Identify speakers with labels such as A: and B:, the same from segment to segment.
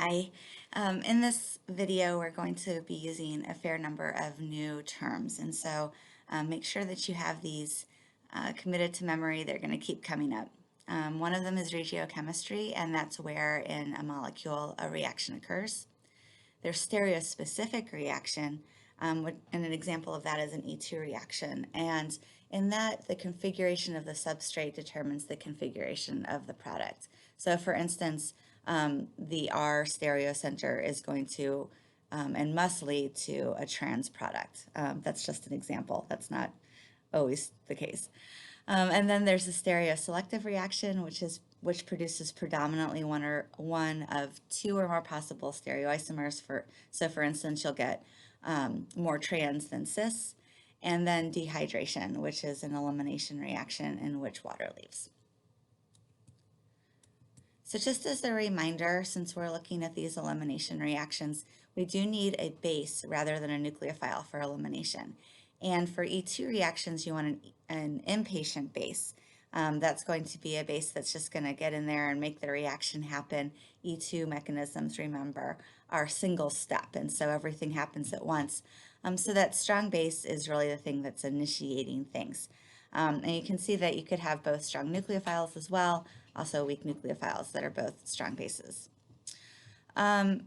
A: In this video, we're going to be using a fair number of new terms, and so make sure that you have these committed to memory. They're going to keep coming up. One of them is regiochemistry, and that's where in a molecule a reaction occurs. There's stereospecific reaction, and an example of that is an E2 reaction. And in that, the configuration of the substrate determines the configuration of the product. So for instance, the R stereocenter is going to and must lead to a trans product. That's just an example. That's not always the case. And then there's a stereoselective reaction, which produces predominantly one of two or more possible stereoisomers. So for instance, you'll get more trans than cis. And then dehydration, which is an elimination reaction in which water leaves. So just as a reminder, since we're looking at these elimination reactions, we do need a base rather than a nucleophile for elimination. And for E2 reactions, you want an impatient base. That's going to be a base that's just going to get in there and make the reaction happen. E2 mechanisms, remember, are single step, and so everything happens at once. So that strong base is really the thing that's initiating things. And you can see that you could have both strong nucleophiles as well, also weak nucleophiles that are both strong bases. The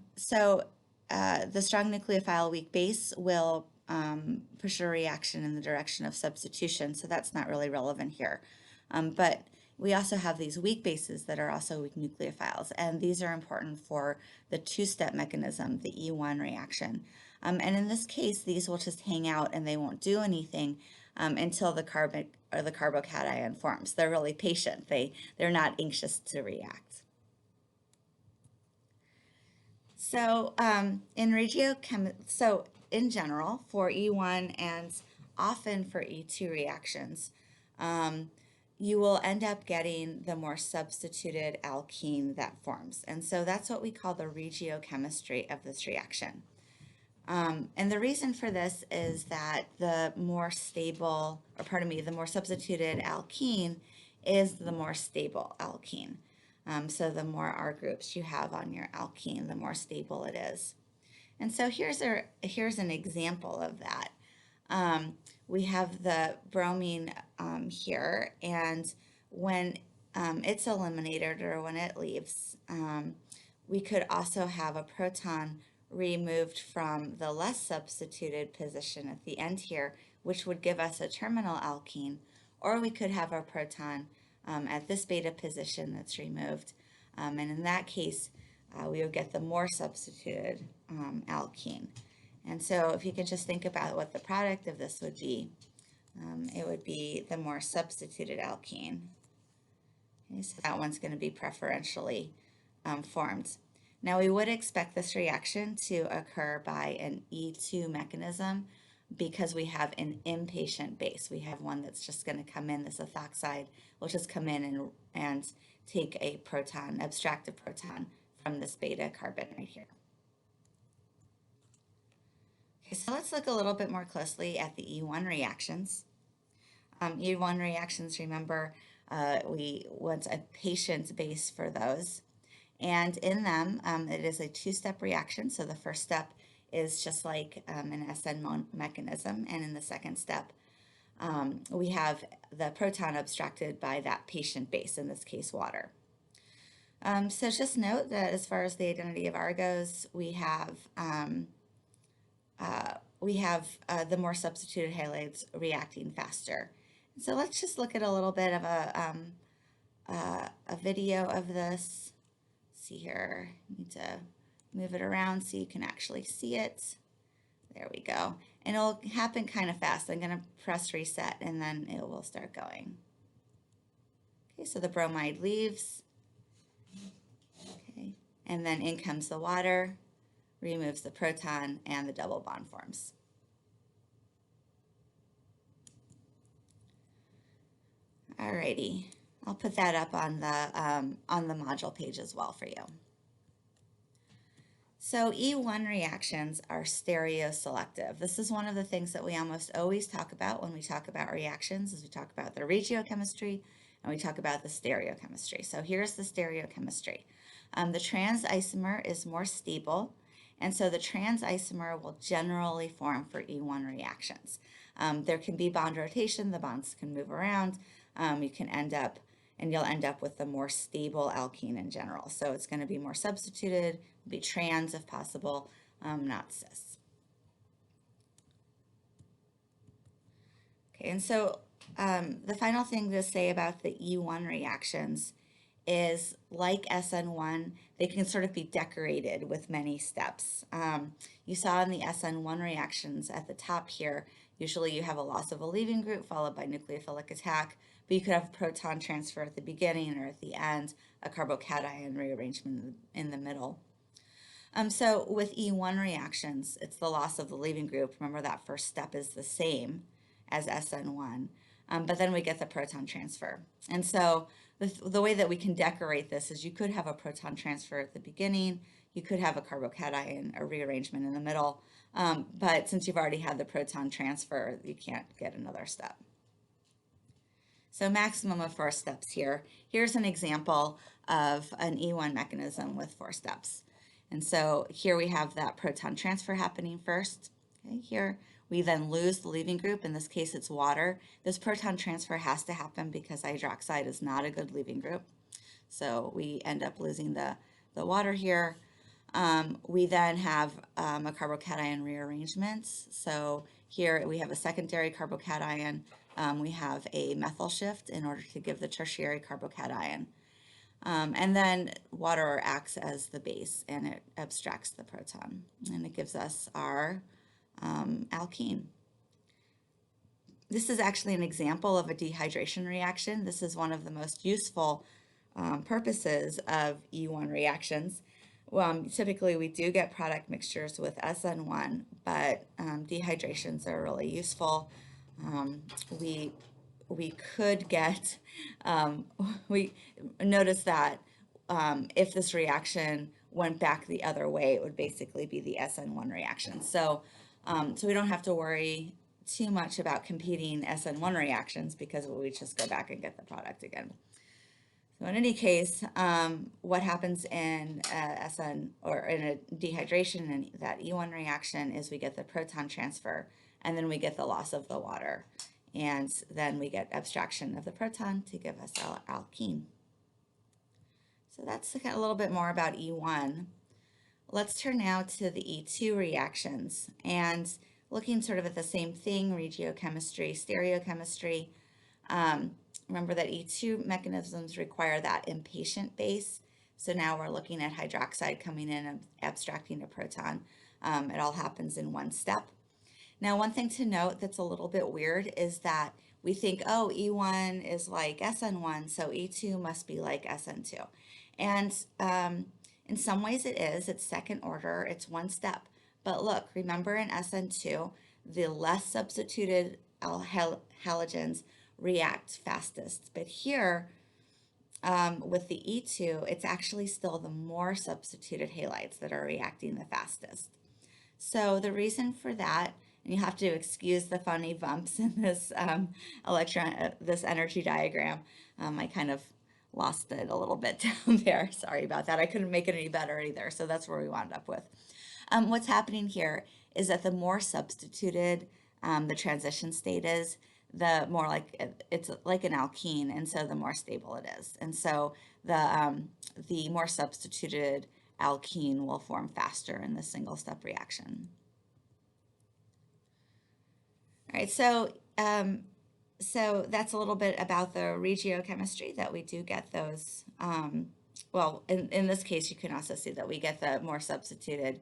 A: strong nucleophile weak base will push a reaction in the direction of substitution, so that's not really relevant here. But we also have these weak bases that are also weak nucleophiles, and these are important for the two-step mechanism, the E1 reaction. And in this case, these will just hang out and they won't do anything until the carbocation forms. They're really patient. They're not anxious to react. So in general, for E1 and often for E2 reactions, you will end up getting the more substituted alkene that forms. And so that's what we call the regiochemistry of this reaction. And the reason for this is that the more substituted alkene is the more stable alkene. So the more R groups you have on your alkene, the more stable it is. And so here's an example of that. We have the bromine here, and when it's eliminated or when it leaves, we could also have a proton removed from the less substituted position at the end here, which would give us a terminal alkene, or we could have our proton at this beta position that's removed, and in that case we would get the more substituted alkene. And so if you can just think about what the product of this would be, it would be the more substituted alkene. Okay, so that one's going to be preferentially formed. Now we would expect this reaction to occur by an E2 mechanism because we have an impatient base. We have one that's just going to come in, this ethoxide will just come in and take a proton, abstract a proton from this beta carbon right here. Okay, so let's look a little bit more closely at the E1 reactions. E1 reactions, remember, we want a patient base for those. And in them, it is a two-step reaction. So the first step is just like an SN mechanism. And in the second step, we have the proton abstracted by that patient base, in this case, water. So just note that as far as the identity of R goes, we have the more substituted halides reacting faster. So let's just look at a little bit of a video of this. See here, I need to move it around so you can actually see it. There we go. And it'll happen kind of fast. I'm going to press reset and then it will start going. Okay, so the bromide leaves. Okay, and then in comes the water, removes the proton, and the double bond forms. Alrighty. I'll put that up on the module page as well for you. So E1 reactions are stereoselective. This is one of the things that we almost always talk about when we talk about reactions, is we talk about the regiochemistry and we talk about the stereochemistry. So here's the stereochemistry. The trans isomer is more stable, and so the trans isomer will generally form for E1 reactions. There can be bond rotation, the bonds can move around, you can end up, and you'll end up with the more stable alkene in general. So it's going to be more substituted, be trans if possible, not cis. Okay, and so the final thing to say about the E1 reactions is like SN1, they can sort of be decorated with many steps. You saw in the SN1 reactions at the top here, usually you have a loss of a leaving group followed by nucleophilic attack, but you could have proton transfer at the beginning or at the end, a carbocation rearrangement in the middle. So with E1 reactions, it's the loss of the leaving group. Remember that first step is the same as SN1, but then we get the proton transfer. And so the way that we can decorate this is you could have a proton transfer at the beginning, you could have a carbocation, a rearrangement in the middle, but since you've already had the proton transfer, you can't get another step. So maximum of 4 steps here. Here's an example of an E1 mechanism with 4 steps. And so here we have that proton transfer happening first. Okay, here we then lose the leaving group. In this case, it's water. This proton transfer has to happen because hydroxide is not a good leaving group. So we end up losing the water here. We then have a carbocation rearrangement. So here we have a secondary carbocation. We have a methyl shift in order to give the tertiary carbocation. And then water acts as the base and it abstracts the proton and it gives us our alkene. This is actually an example of a dehydration reaction. This is one of the most useful purposes of E1 reactions. Typically we do get product mixtures with SN1, but dehydrations are really useful. We could get, we notice that if this reaction went back the other way, it would basically be the SN1 reaction. So we don't have to worry too much about competing SN1 reactions because we just go back and get the product again. So in any case, what happens in SN or in a dehydration in that E1 reaction is we get the proton transfer and then we get the loss of the water. And then we get abstraction of the proton to give us our alkene. So that's a little bit more about E1. Let's turn now to the E2 reactions and looking sort of at the same thing, regiochemistry, stereochemistry. Remember that E2 mechanisms require that impatient base. So now we're looking at hydroxide coming in and abstracting a proton. It all happens in one step. Now, one thing to note that's a little bit weird is that we think, oh, E1 is like SN1, so E2 must be like SN2. And in some ways it is. It's second order. It's one step. But look, remember in SN2, the less substituted halogens react fastest. But here, with the E2, it's actually still the more substituted halides that are reacting the fastest. So the reason for that, and you have to excuse the funny bumps in this this energy diagram. I kind of lost it a little bit down there. Sorry about that. I couldn't make it any better either. So that's where we wound up with. What's happening here is that the more substituted the transition state is, the more like it's like an alkene, and so the more stable it is. And so the more substituted alkene will form faster in the single step reaction. All right, so that's a little bit about the regiochemistry, that we do get those. Well, in this case, you can also see that we get the more substituted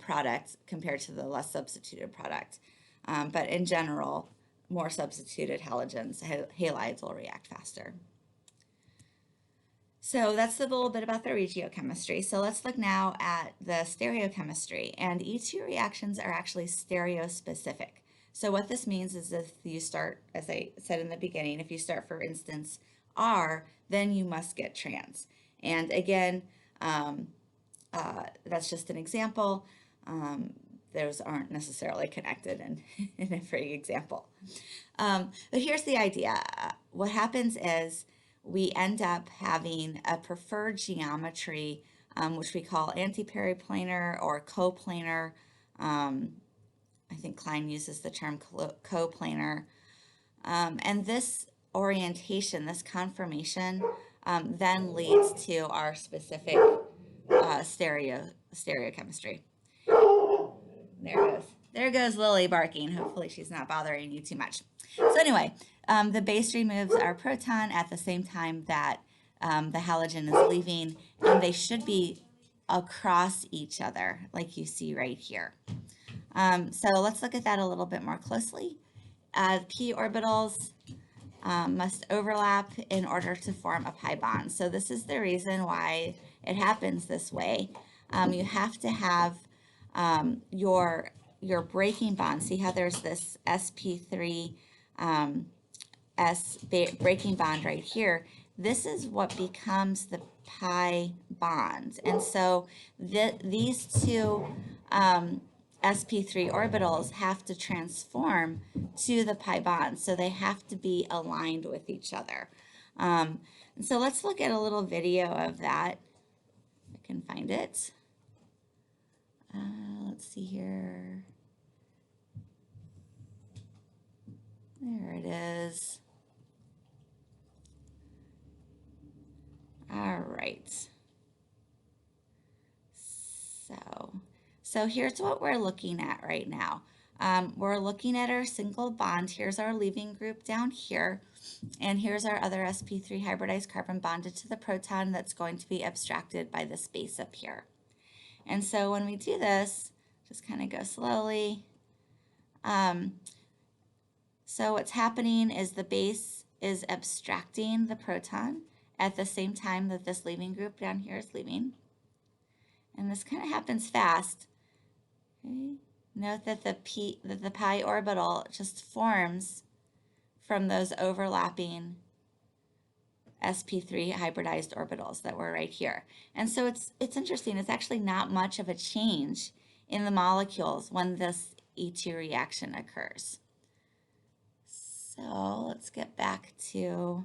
A: product compared to the less substituted product. But in general, more substituted halogens, halides, will react faster. So that's a little bit about the regiochemistry. So let's look now at the stereochemistry. And E2 reactions are actually stereospecific. So what this means is if you start, as I said in the beginning, if you start, for instance, R, then you must get trans. And again, that's just an example. Those aren't necessarily connected in every example. But here's the idea. What happens is we end up having a preferred geometry, which we call antiperiplanar or coplanar. I think Klein uses the term coplanar. And this orientation, this conformation, then leads to our specific stereochemistry. There goes. There goes Lily barking. Hopefully she's not bothering you too much. So anyway, the base removes our proton at the same time that the halogen is leaving, and they should be across each other, like you see right here. So let's look at that a little bit more closely. P orbitals must overlap in order to form a pi bond. So this is the reason why it happens this way. You have to have your breaking bond. See how there's this sp3 breaking bond right here. This is what becomes the pi bond. And so these two sp3 orbitals have to transform to the pi bond. So they have to be aligned with each other. And so let's look at a little video of that. If I can find it. Let's see here. There it is. All right. So here's what we're looking at right now. We're looking at our single bond. Here's our leaving group down here. And here's our other sp3 hybridized carbon bonded to the proton that's going to be abstracted by this base up here. And so when we do this, just kind of go slowly. So what's happening is the base is abstracting the proton at the same time that this leaving group down here is leaving. And this kind of happens fast. Okay. Note that the pi orbital just forms from those overlapping sp3 hybridized orbitals that were right here. And so it's interesting. It's actually not much of a change in the molecules when this E2 reaction occurs. So let's get back to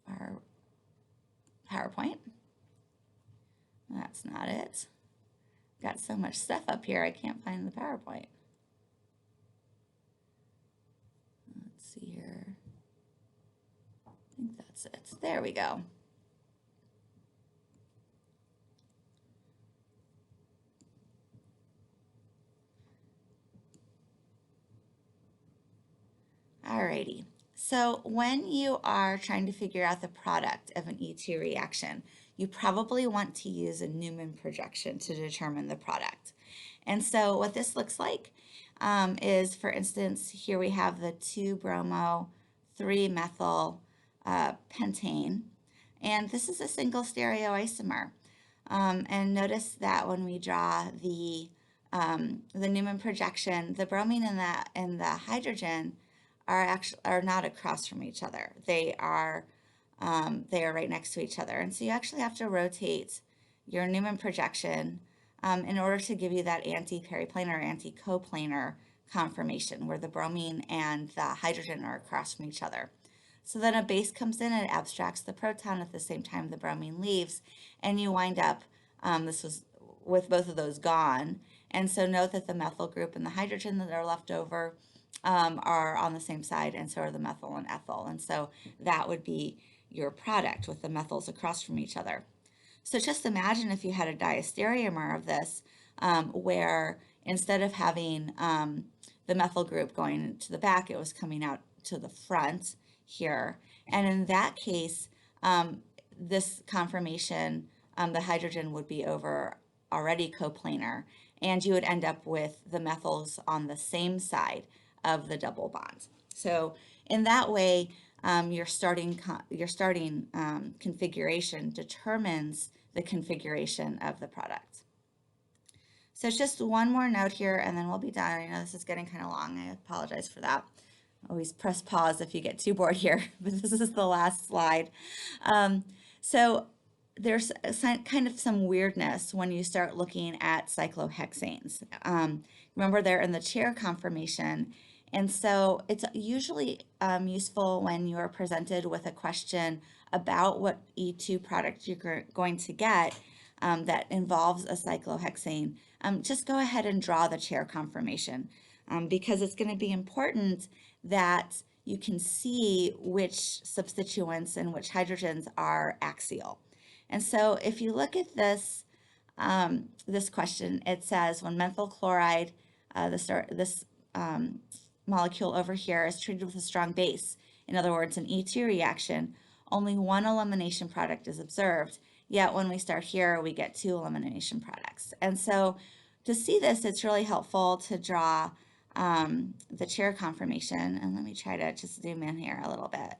A: our PowerPoint. That's not it. Got so much stuff up here, I can't find the PowerPoint. Let's see here. I think that's it. There we go. Alrighty. So when you are trying to figure out the product of an E2 reaction, you probably want to use a Newman projection to determine the product. And so what this looks like is, for instance, here we have the 2-bromo, 3-methyl pentane, and this is a single stereoisomer. And notice that when we draw the Newman projection, the bromine and the hydrogen are not across from each other. They are right next to each other. And so you actually have to rotate your Newman projection in order to give you that anti-periplanar or anti-coplanar conformation where the bromine and the hydrogen are across from each other. So then a base comes in and abstracts the proton at the same time the bromine leaves, and you wind up, this was with both of those gone. And so note that the methyl group and the hydrogen that are left over are on the same side, and so are the methyl and ethyl. And so that would be your product with the methyls across from each other. So just imagine if you had a diastereomer of this, where instead of having the methyl group going to the back, it was coming out to the front here. And in that case, this conformation, the hydrogen would be over already coplanar, and you would end up with the methyls on the same side of the double bond. So in that way, your starting configuration determines the configuration of the product. So it's just one more note here, and then we'll be done. I know this is getting kind of long. I apologize for that. Always press pause if you get too bored here, but this is the last slide. So there's kind of some weirdness when you start looking at cyclohexanes. Remember, they're in the chair conformation, And so it's usually useful when you're presented with a question about what E2 product you're going to get that involves a cyclohexane. Just go ahead and draw the chair conformation because it's going to be important that you can see which substituents and which hydrogens are axial. And so if you look at this question, it says when methyl chloride, this molecule over here is treated with a strong base, in other words, an E2 reaction, only one elimination product is observed. Yet when we start here, we get two elimination products. And so to see this, it's really helpful to draw the chair conformation. And let me try to just zoom in here a little bit.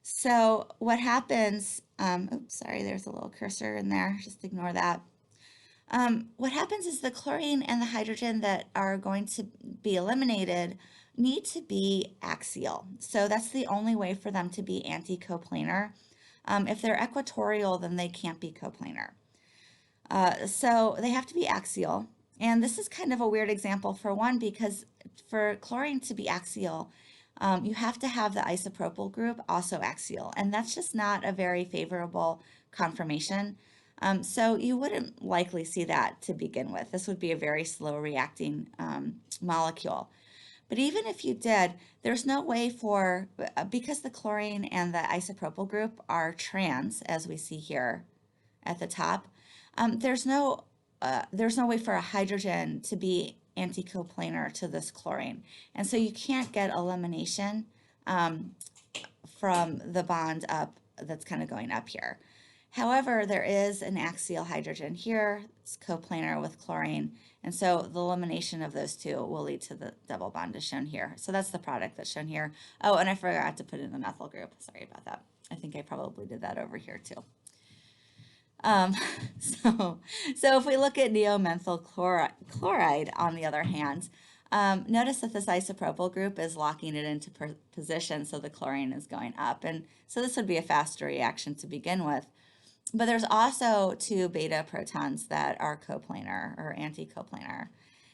A: So what happens, oops, sorry, there's a little cursor in there, just ignore that. What happens is the chlorine and the hydrogen that are going to be eliminated need to be axial. So that's the only way for them to be anti-coplanar. If they're equatorial, then they can't be coplanar. So they have to be axial. And this is kind of a weird example for one, because for chlorine to be axial, you have to have the isopropyl group also axial. And that's just not a very favorable conformation. So you wouldn't likely see that to begin with. This would be a very slow reacting molecule. But even if you did, there's no way for, because the chlorine and the isopropyl group are trans, as we see here at the top, there's no way for a hydrogen to be anticoplanar to this chlorine. And so you can't get elimination from the bond up that's kind of going up here. However, there is an axial hydrogen here. It's coplanar with chlorine. And so the elimination of those two will lead to the double bond as shown here. So that's the product that's shown here. Oh, and I forgot to put in the methyl group. Sorry about that. I think I probably did that over here too. So if we look at neomethyl chloride, on the other hand, notice that this isopropyl group is locking it into position, so the chlorine is going up. And so this would be a faster reaction to begin with. But there's also two beta protons that are coplanar or anti-coplanar.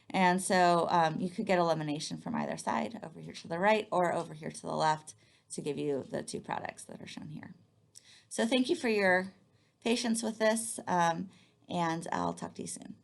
A: And so you could get elimination from either side, over here to the right or over here to the left, to give you the two products that are shown here. So thank you for your patience with this, and I'll talk to you soon.